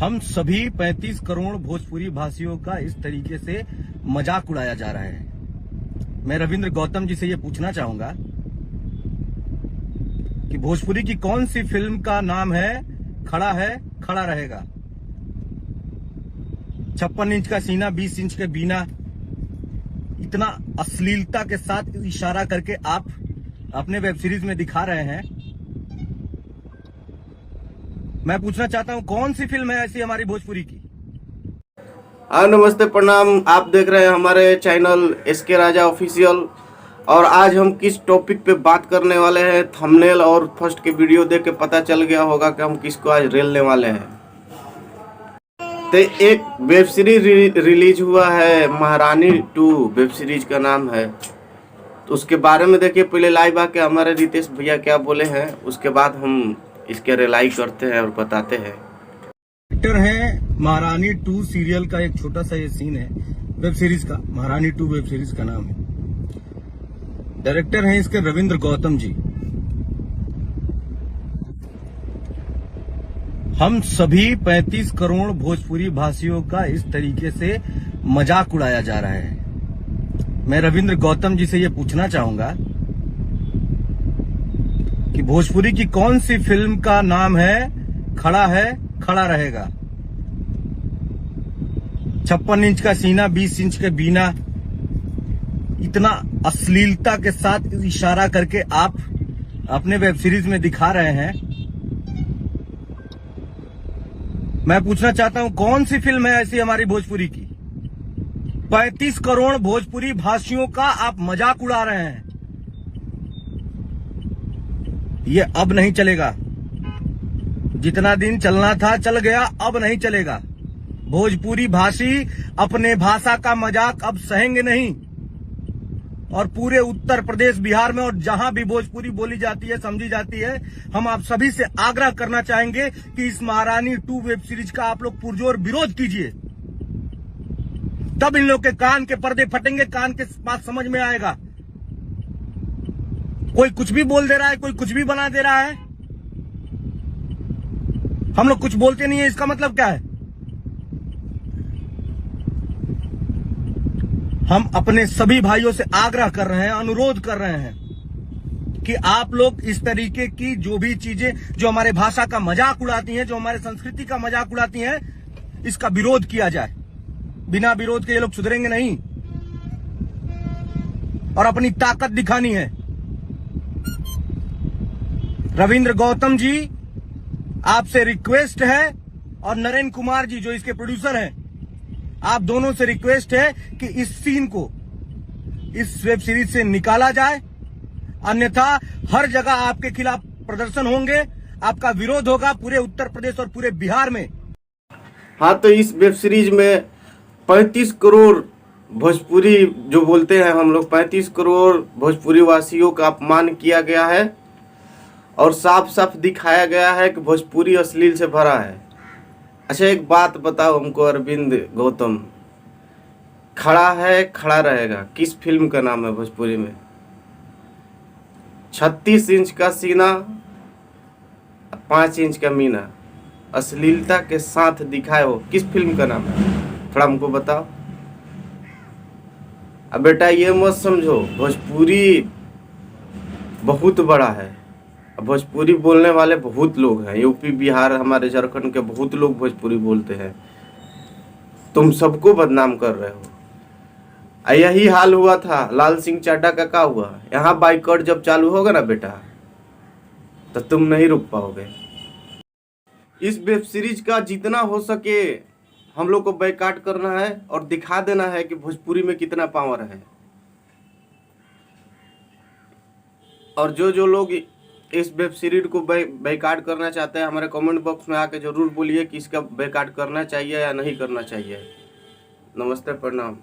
हम सभी 35 करोड़ भोजपुरी भाषियों का इस तरीके से मजाक उड़ाया जा रहा है। मैं रविंद्र गौतम जी से ये पूछना चाहूंगा कि भोजपुरी की कौन सी फिल्म का नाम है खड़ा रहेगा। 56 इंच का सीना 20 इंच के बीना, इतना अश्लीलता के साथ इशारा करके आप अपने वेब सीरीज में दिखा रहे हैं। मैं पूछना चाहता हूं कौन सी फिल्म है ऐसी हमारी भोजपुरी की। नमस्ते, प्रणाम। आप देख रहे हैं हमारे चैनल SK राजा ऑफिशियल। और आज हम किस टॉपिक पे बात करने वाले हैं, थंबनेल और फर्स्ट के वीडियो देख के पता चल गया होगा कि हम किसको आज रेलने वाले हैं। तो एक वेब सीरीज रिलीज हुआ है, महारानी 2 वेब सीरीज का नाम है। तो उसके बारे में देखिए, पहले लाइव आके हमारे रितेश भैया क्या बोले हैं, उसके बाद हम इसके रिलाई करते हैं और बताते हैं। डायरेक्टर है महारानी 2 सीरियल का, एक छोटा सा ये सीन है वेब सीरीज का। महारानी 2 वेब सीरीज का नाम है। डायरेक्टर हैं इसके रविंद्र गौतम जी। हम सभी 35 करोड़ भोजपुरी भाषियों का इस तरीके से मजाक उड़ाया जा रहा है। मैं रविंद्र गौतम जी से ये पूछना चाहूंगा कि भोजपुरी की कौन सी फिल्म का नाम है खड़ा रहेगा। 56 इंच का सीना 20 इंच के बीना, इतना अश्लीलता के साथ इशारा करके आप अपने वेब सीरीज में दिखा रहे हैं। मैं पूछना चाहता हूं कौन सी फिल्म है ऐसी हमारी भोजपुरी की। 35 करोड़ भोजपुरी भाषियों का आप मजाक उड़ा रहे हैं। ये अब नहीं चलेगा। जितना दिन चलना था चल गया, अब नहीं चलेगा। भोजपुरी भाषी अपने भाषा का मजाक अब सहेंगे नहीं। और पूरे उत्तर प्रदेश, बिहार में और जहां भी भोजपुरी बोली जाती है, समझी जाती है, हम आप सभी से आग्रह करना चाहेंगे कि इस महारानी 2 वेब सीरीज का आप लोग पुरजोर विरोध कीजिए। तब इन लोग के कान के पर्दे फटेंगे, कान के पास समझ में आएगा। कोई कुछ भी बोल दे रहा है, कोई कुछ भी बना दे रहा है। हम लोग कुछ बोलते नहीं है, इसका मतलब क्या है? हम अपने सभी भाइयों से आग्रह कर रहे हैं, अनुरोध कर रहे हैं कि आप लोग इस तरीके की जो भी चीजें जो हमारे भाषा का मजाक उड़ाती हैं, जो हमारे संस्कृति का मजाक उड़ाती हैं, इसका विरोध किया जाए। बिना विरोध के ये लोग सुधरेंगे नहीं और अपनी ताकत दिखानी है। रविंद्र गौतम जी, आपसे रिक्वेस्ट है, और नरेंद्र कुमार जी जो इसके प्रोड्यूसर हैं, आप दोनों से रिक्वेस्ट है कि इस सीन को इस वेब सीरीज से निकाला जाए। अन्यथा हर जगह आपके खिलाफ प्रदर्शन होंगे, आपका विरोध होगा पूरे उत्तर प्रदेश और पूरे बिहार में। हाँ, तो इस वेब सीरीज में 35 करोड़ भोजपुरी जो बोलते हैं हम लोग, 35 करोड़ भोजपुरी वासियों का अपमान किया गया है और साफ साफ दिखाया गया है कि भोजपुरी अश्लील से भरा है। अच्छा, एक बात बताओ हमको अरविंद गौतम, खड़ा रहेगा किस फिल्म का नाम है भोजपुरी में? 36 इंच का सीना 5 इंच का मीना, अश्लीलता के साथ दिखाए हो, किस फिल्म का नाम है? थोड़ा हमको बताओ। अब बेटा ये मत समझो भोजपुरी बहुत बड़ा है, भोजपुरी बोलने वाले बहुत लोग हैं। यूपी, बिहार, हमारे झारखंड के बहुत लोग भोजपुरी बोलते हैं। तुम सबको बदनाम कर रहे हो। यही हाल हुआ था लाल सिंह चाड्डा का। क्या हुआ? यहाँ बाइकआउट जब चालू होगा ना बेटा, तो तुम नहीं रुक पाओगे। इस वेब सीरीज का जितना हो सके हम लोग को बाइकआउट करना है और दिखा देना है कि भोजपुरी में कितना पावर है। और जो लोग इस वेब सीरीज को बाइकआउट करना चाहते हैं, हमारे कमेंट बॉक्स में आके जरूर बोलिए कि इसका बाइकआउट करना चाहिए या नहीं करना चाहिए। नमस्ते, प्रणाम।